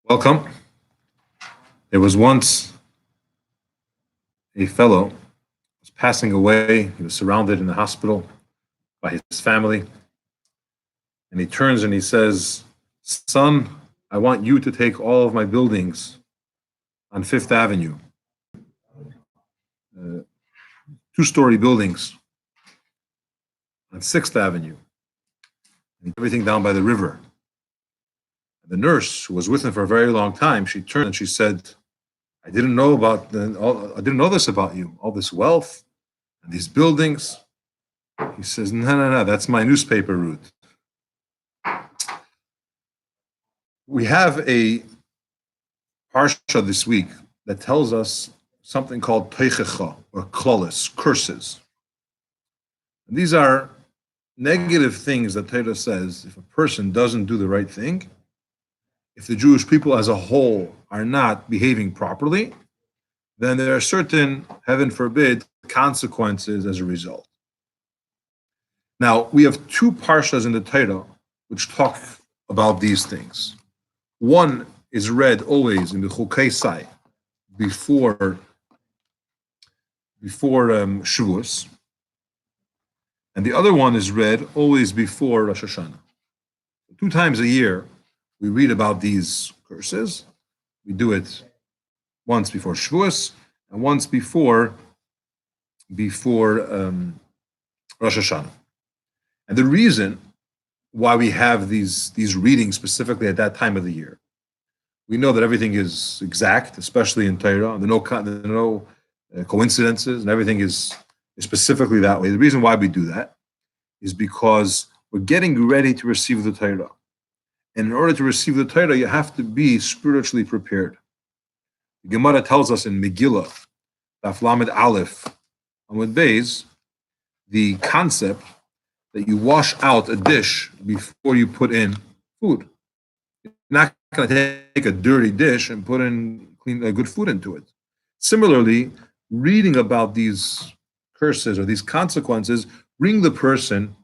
Welcome. There was once a fellow who was passing away. He was surrounded in the hospital by his family. And he turns and he says, "Son, I want you to take all of my buildings on Fifth Avenue, uh, two-story buildings on Sixth Avenue, and everything down by the river." The nurse, who was with him for a very long time, she turned and she said, I didn't know this about you, all this wealth and these buildings." He says, "No, no, no, that's my newspaper route." We have a parsha this week that tells us something called teichecha, or klolis, curses. And these are negative things that Torah says if a person doesn't do the right thing, if the Jewish people as a whole are not behaving properly, then there are certain, heaven forbid, consequences as a result. Now, we have two parshas in the Torah which talk about these things. One is read always in the Chukei Sai before Shavuos, and the other one is read always before Rosh Hashanah. Two times a year, we read about these curses. We do it once before Shavuos and once before Rosh Hashanah. And the reason why we have these readings specifically at that time of the year, we know that everything is exact, especially in Torah. There are no coincidences, and everything is specifically that way. The reason why we do that is because we're getting ready to receive the Torah. And in order to receive the Torah, you have to be spiritually prepared. The Gemara tells us in Megillah, Daf Lamed Aleph, Amud Beis, the concept that you wash out a dish before you put in food. You're not going to take a dirty dish and put in good food into it. Similarly, reading about these curses or these consequences bring the person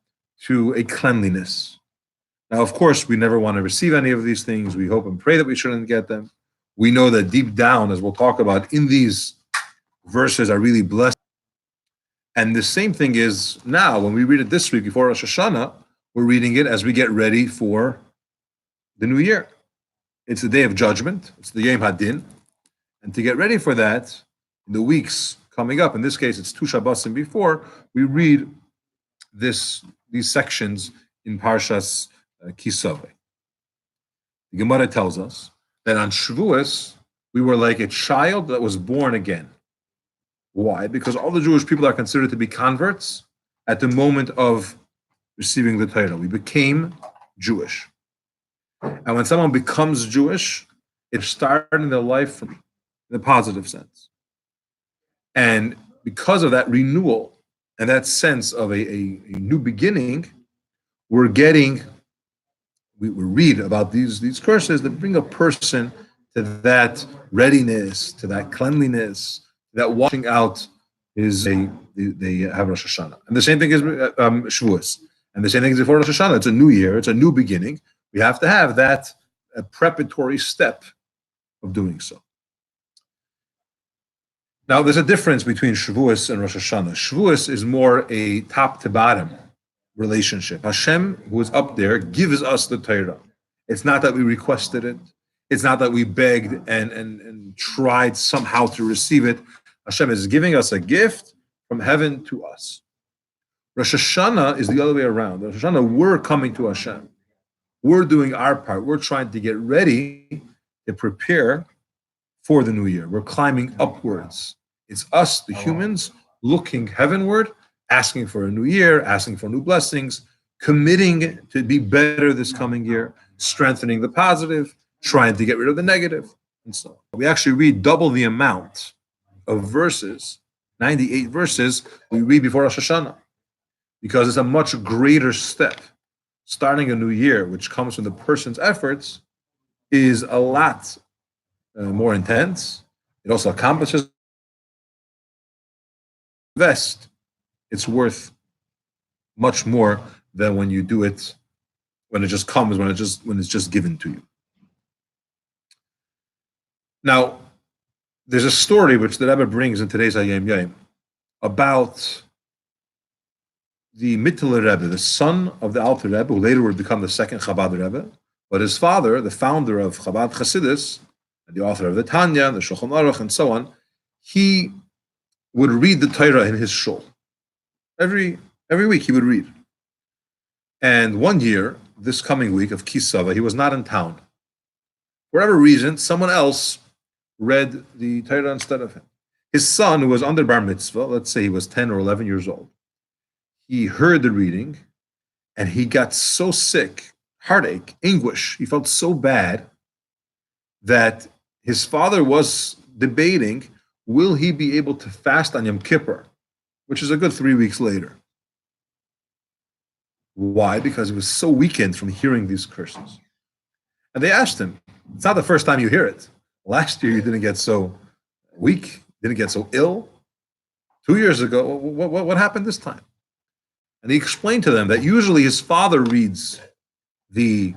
to a cleanliness. Now, of course, we never want to receive any of these things. We hope and pray that we shouldn't get them. We know that deep down, as we'll talk about, in these verses are really blessed. And the same thing is now, when we read it this week before Rosh Hashanah, we're reading it as we get ready for the new year. It's the day of judgment. It's the Yom Hadin. And to get ready for that, in the weeks coming up, in this case, it's two Shabbosim before, we read these sections in Parshas Kisaveh. The Gemara tells us that on Shavuos, we were like a child that was born again. Why? Because all the Jewish people are considered to be converts at the moment of receiving the Torah. We became Jewish. And when someone becomes Jewish, it's starting their life in the positive sense. And because of that renewal and that sense of a new beginning, we read about these curses that bring a person to that readiness, to that cleanliness, that washing out is they have Rosh Hashanah. And the same thing is Shavuos. And the same thing is before Rosh Hashanah. It's a new year. It's a new beginning. We have to have that preparatory step of doing so. Now, there's a difference between Shavuos and Rosh Hashanah. Shavuos is more a top-to-bottom relationship. Hashem, who is up there, gives us the Torah. It's not that we requested it. It's not that we begged and tried somehow to receive it. Hashem is giving us a gift from heaven to us. Rosh Hashanah is the other way around. Rosh Hashanah, we're coming to Hashem. We're doing our part. We're trying to get ready to prepare for the new year. We're climbing upwards. It's us, the humans, looking heavenward, asking for a new year, asking for new blessings, committing to be better this coming year, strengthening the positive, trying to get rid of the negative, and so on. We actually read double the amount of verses, 98 verses, we read before Rosh Hashanah, because it's a much greater step. Starting a new year, which comes from the person's efforts, is a lot more intense. It also accomplishes best. It's worth much more than when you do it when it just comes, when it's just given to you. Now, there's a story which the Rebbe brings in today's Hayom Yom about the Mittler Rebbe, the son of the Alter Rebbe, who later would become the second Chabad Rebbe. But his father, the founder of Chabad Chassidus, the author of the Tanya, the Shulchan Aruch, and so on, he would read the Torah in his shul. Every week he would read. And one year, this coming week of Kisava, he was not in town. For whatever reason, someone else read the Torah instead of him. His son, who was under bar mitzvah, let's say he was 10 or 11 years old, he heard the reading and he got so sick, heartache, anguish. He felt so bad that his father was debating, will he be able to fast on Yom Kippur, which is a good 3 weeks later. Why? Because he was so weakened from hearing these curses. And they asked him, it's not the first time you hear it. Last year you didn't get so weak, didn't get so ill. 2 years ago, what happened this time? And he explained to them that usually his father reads the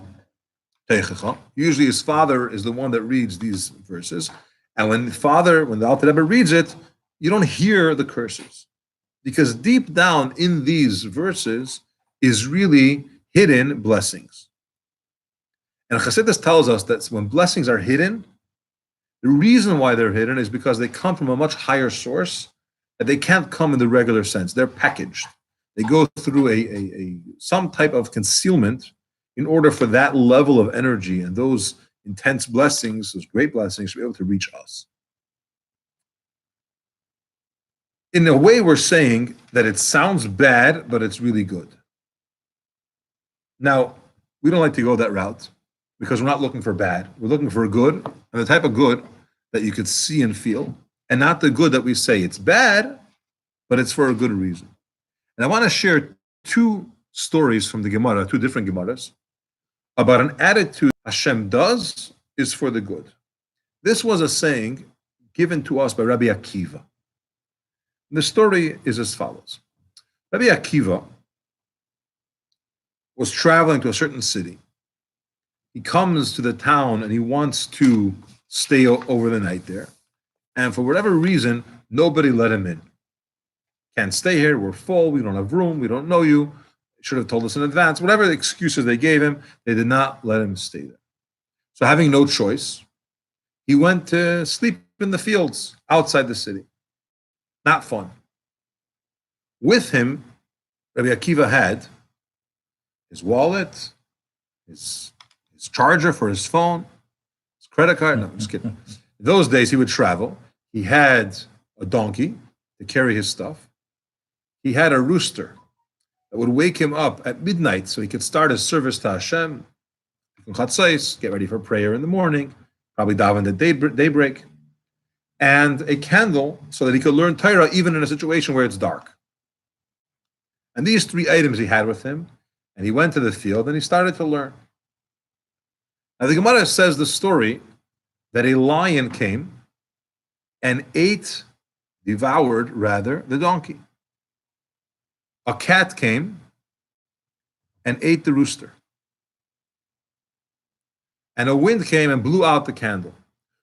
Teichacha. Usually his father is the one that reads these verses. And when the Alter Rebbe reads it, you don't hear the curses. Because deep down in these verses is really hidden blessings. And Chassidus tells us that when blessings are hidden, the reason why they're hidden is because they come from a much higher source, that they can't come in the regular sense. They're packaged. They go through some type of concealment in order for that level of energy and those intense blessings, those great blessings, to be able to reach us. In a way, we're saying that it sounds bad, but it's really good. Now, we don't like to go that route because we're not looking for bad. We're looking for good, and the type of good that you could see and feel, and not the good that we say it's bad, but it's for a good reason. And I want to share two stories from the Gemara, two different Gemaras, about an attitude Hashem does is for the good. This was a saying given to us by Rabbi Akiva. The story is as follows. Rabbi Akiva was traveling to a certain city. He comes to the town and he wants to stay over the night there. And for whatever reason, nobody let him in. Can't stay here, we're full, we don't have room, we don't know you, should have told us in advance. Whatever the excuses they gave him, they did not let him stay there. So having no choice, he went to sleep in the fields outside the city. Not fun. With him, Rabbi Akiva had his wallet, his charger for his phone, his credit card. No, I'm just kidding. In those days, he would travel. He had a donkey to carry his stuff. He had a rooster that would wake him up at midnight so he could start his service to Hashem, get ready for prayer in the morning, probably daven at daybreak, and a candle so that he could learn Torah even in a situation where it's dark. And these three items he had with him, and he went to the field and he started to learn. Now the Gemara says the story that a lion came and devoured the donkey. A cat came and ate the rooster. And a wind came and blew out the candle.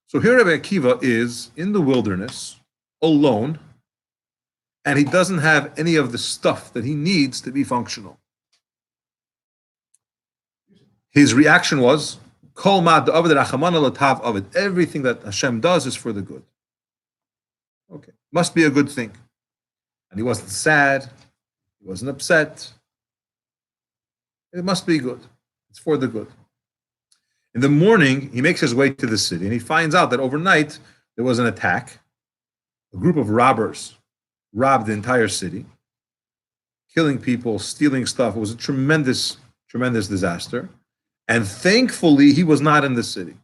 So here Rabbi Akiva is in the wilderness, alone, and he doesn't have any of the stuff that he needs to be functional. His reaction was, Kol ma'ad da'avad rachamana l'tav avid. Everything that Hashem does is for the good. Okay, must be a good thing. And he wasn't sad, he wasn't upset. It must be good. It's for the good. In the morning, he makes his way to the city and he finds out that overnight there was an attack. A group of robbers robbed the entire city, killing people, stealing stuff. It was a tremendous, tremendous disaster. And thankfully, he was not in the city.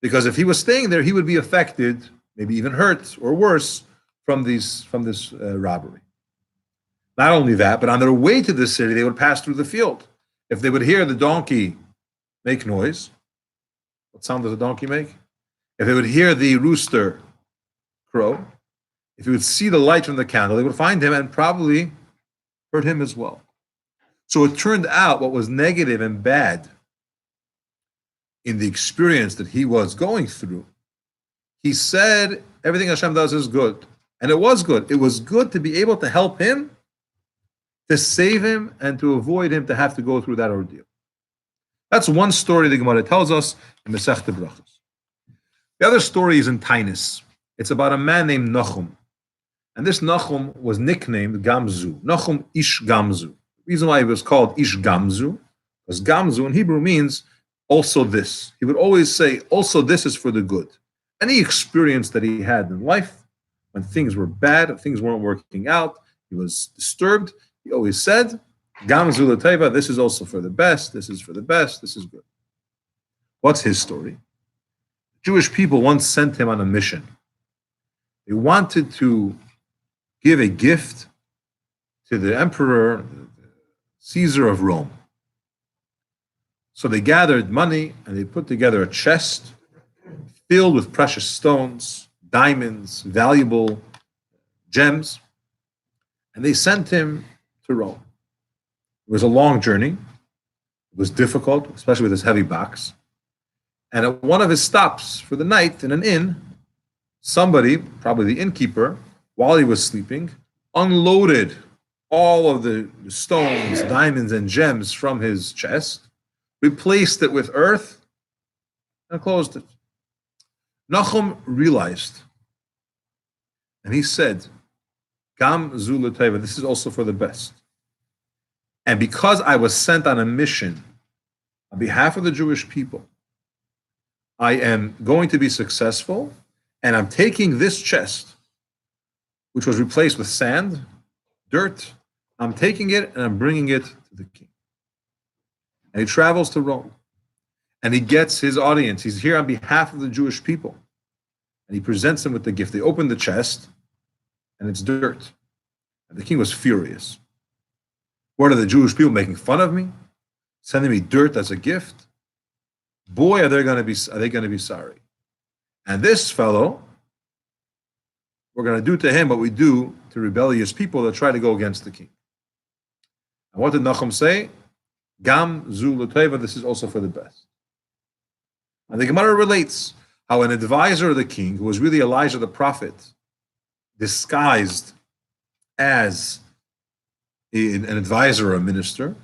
Because if he was staying there, he would be affected, maybe even hurt or worse, from this robbery. Not only that, but on their way to the city, they would pass through the field. If they would hear the donkey make noise, what sound does a donkey make? If they would hear the rooster crow, if you would see the light from the candle, they would find him and probably hurt him as well. So it turned out what was negative and bad in the experience that he was going through He said everything Hashem does is good. And it was good. It was good to be able to help him, to save him, and to avoid him to have to go through that ordeal. That's one story the Gemara tells us in Masechta Brachos. The other story is in Tainus. It's about a man named Nachum. And this Nachum was nicknamed Gamzu. Nachum Ish Gamzu. The reason why he was called Ish Gamzu was Gamzu in Hebrew means also this. He would always say, also this is for the good. Any experience that he had in life, when things were bad, things weren't working out, he was disturbed, he always said, Gamzu l'teva, this is also for the best, this is for the best, this is good. What's his story? Jewish people once sent him on a mission. They wanted to give a gift to the emperor, Caesar of Rome. So they gathered money and they put together a chest filled with precious stones, diamonds, valuable gems, and they sent him to Rome. It was a long journey. It was difficult, especially with this heavy box. And at one of his stops for the night in an inn, somebody, probably the innkeeper, while he was sleeping, unloaded all of the stones, diamonds, and gems from his chest, replaced it with earth, and closed it. Nachum realized, and he said, Gam zu l'teva, this is also for the best. And because I was sent on a mission on behalf of the Jewish people, I am going to be successful, and I'm taking this chest, which was replaced with sand, dirt, I'm taking it and I'm bringing it to the king. And he travels to Rome, and he gets his audience. He's here on behalf of the Jewish people, and he presents them with the gift. They open the chest, and it's dirt. And the king was furious. What are the Jewish people making fun of me? Sending me dirt as a gift? Boy, are they going to be sorry. And this fellow, we're going to do to him what we do to rebellious people that try to go against the king. And what did Nachum say? Gam zu l'teva, this is also for the best. And the Gemara relates how an advisor of the king, who was really Elijah the prophet, disguised as an advisor or a minister in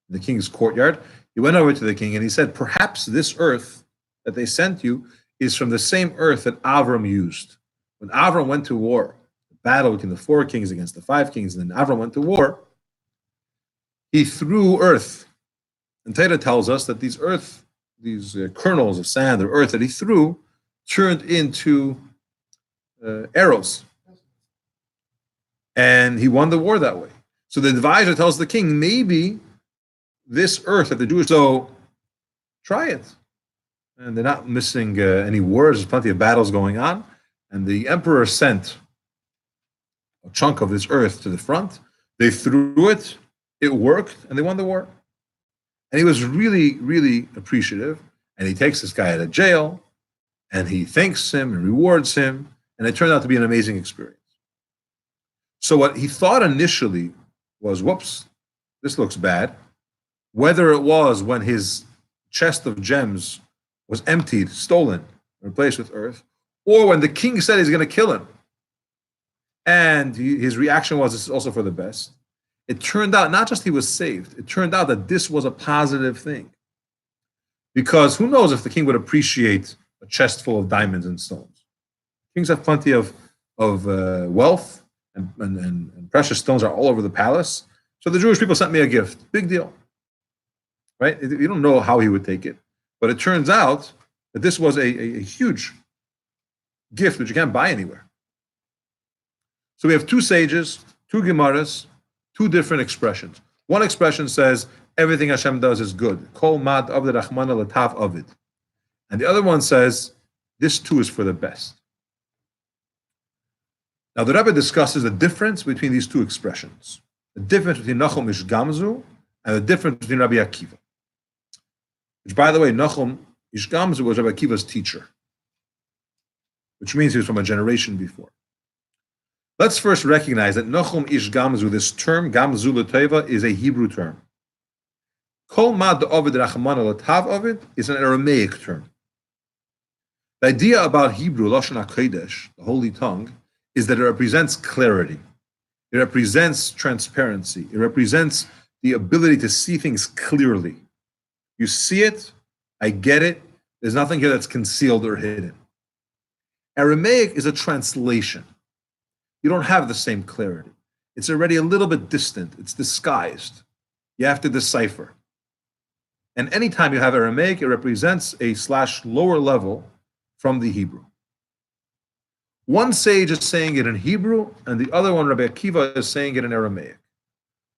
the king's courtyard, he went over to the king and he said, perhaps this earth that they sent you is from the same earth that Avram used. When Avram went to war, the battle between the 4 kings against the 5 kings, and then Avram went to war, he threw earth. And Torah tells us that these kernels of sand or earth that he threw turned into arrows. And he won the war that way. So the advisor tells the king, maybe this earth that the Jewish, so try it. And they're not missing any wars. There's plenty of battles going on. And the emperor sent a chunk of this earth to the front. They threw it. It worked, and they won the war. And he was really, really appreciative. And he takes this guy out of jail, and he thanks him and rewards him. And it turned out to be an amazing experience. So what he thought initially was, whoops, this looks bad. Whether it was when his chest of gems was emptied, stolen, replaced with earth, or when the king said he's going to kill him. And his reaction was, this is also for the best. It turned out, not just he was saved, it turned out that this was a positive thing. Because who knows if the king would appreciate a chest full of diamonds and stones. Kings have plenty of wealth, and precious stones are all over the palace. So the Jewish people sent me a gift. Big deal. Right? You don't know how he would take it. But it turns out that this was a huge gift that you can't buy anywhere. So we have 2 sages, 2 Gemaras, 2 different expressions. One expression says, everything Hashem does is good. Kol mad aved rachmana latav avid. And the other one says, this too is for the best. Now the Rebbe discusses the difference between these 2 expressions. The difference between Nachum Ish Gamzu and the difference between Rabbi Akiva. Which, by the way, Nachum Ish Gamzu was Rabbi Akiva's teacher, which means he was from a generation before. Let's first recognize that Nachum Ish Gamzu, this term, Gamzu l'teva, is a Hebrew term. Kol mad ovid rachmana l'tav ovid is an Aramaic term. The idea about Hebrew, Lashon HaKodesh, the holy tongue, is that it represents clarity. It represents transparency. It represents the ability to see things clearly. You see it, I get it. There's nothing here that's concealed or hidden. Aramaic is a translation. You don't have the same clarity. It's already a little bit distant. It's disguised. You have to decipher. And anytime you have Aramaic, it represents a / lower level from the Hebrew. One sage is saying it in Hebrew, and the other one, Rabbi Akiva, is saying it in Aramaic,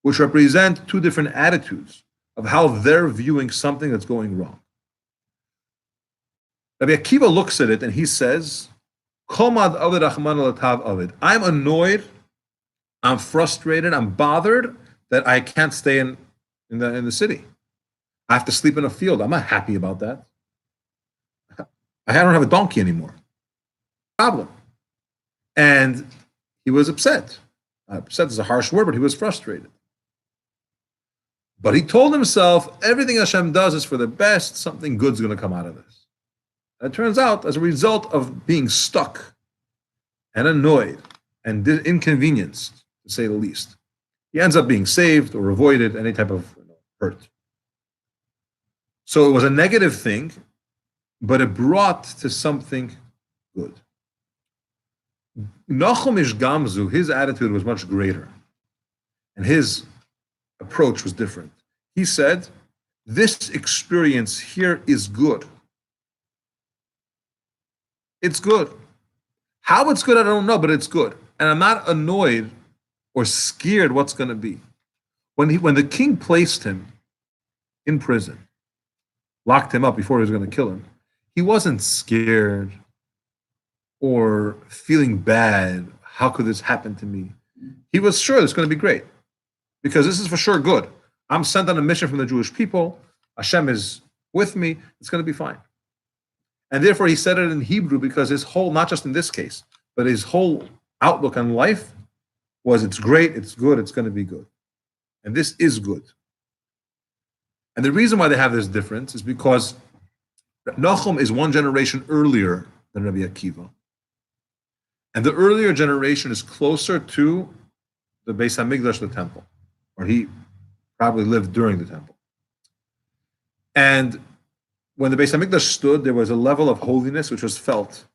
which represent two different attitudes of how they're viewing something that's going wrong. Rabbi Akiva looks at it and he says, I'm annoyed, I'm frustrated, I'm bothered that I can't stay in the city. I have to sleep in a field. I'm not happy about that. I don't have a donkey anymore. Problem. And he was upset. Upset is a harsh word, but he was frustrated. But he told himself, everything Hashem does is for the best. Something good's going to come out of this. And it turns out, as a result of being stuck and annoyed and inconvenienced, to say the least, he ends up being saved or avoided any type of hurt. So it was a negative thing, but it brought to something good. Nachum Ish Gamzu, his attitude was much greater, and his approach was different. He said, this experience here is good. It's good. How it's good, I don't know, but it's good. And I'm not annoyed or scared what's going to be. When the king placed him in prison, locked him up before he was going to kill him, he wasn't scared or feeling bad. How could this happen to me? He was sure it's going to be great because this is for sure good. I'm sent on a mission from the Jewish people. Hashem is with me. It's going to be fine. And therefore, he said it in Hebrew because his whole, not just in this case, but his whole outlook on life was it's great, it's good, it's going to be good. And this is good. And the reason why they have this difference is because Nachum is one generation earlier than Rabbi Akiva. And the earlier generation is closer to the Beis HaMikdash, the temple, or he probably lived during the temple. And when the Beis HaMikdash stood, there was a level of holiness which was felt.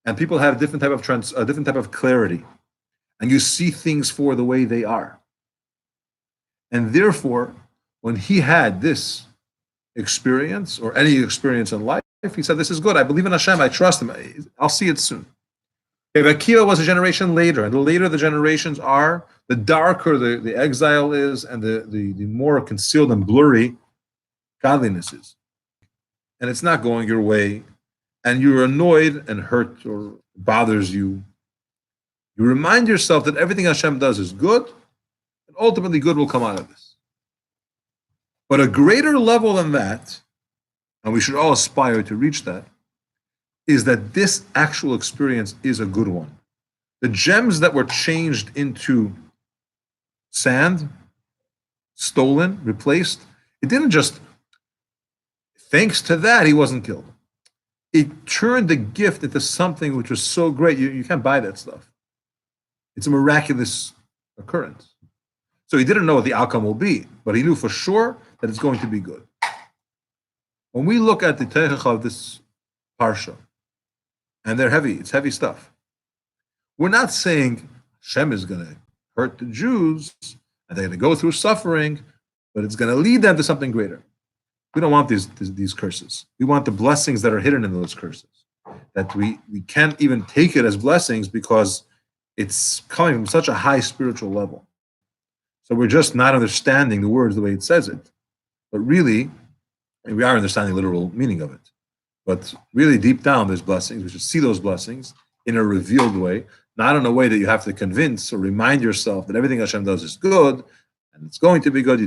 And people have a different type of clarity. And you see things for the way they are. And therefore, when he had this experience, or any experience in life, he said, this is good. I believe in Hashem. I trust him. I'll see it soon. Rabbi Akiva was a generation later. And the later the generations are, the darker the exile is, and the more concealed and blurry godliness is. And it's not going your way, and you're annoyed and hurt or bothers you. You remind yourself that everything Hashem does is good, and ultimately good will come out of this. But a greater level than that, and we should all aspire to reach that, is that this actual experience is a good one. The gems that were changed into sand, stolen, replaced, it didn't just, thanks to that, he wasn't killed. It turned the gift into something which was so great, you can't buy that stuff. It's a miraculous occurrence. So he didn't know what the outcome will be, but he knew for sure that it's going to be good. When we look at the Teichach of this Parsha, and they're heavy, it's heavy stuff. We're not saying Hashem is going to hurt the Jews, and they're going to go through suffering, but it's going to lead them to something greater. We don't want these curses. We want the blessings that are hidden in those curses. That we can't even take it as blessings because it's coming from such a high spiritual level. So we're just not understanding the words the way it says it. But really, we are understanding the literal meaning of it. But really deep down, there's blessings. We should see those blessings in a revealed way, not in a way that you have to convince or remind yourself that everything Hashem does is good, and it's going to be good. You just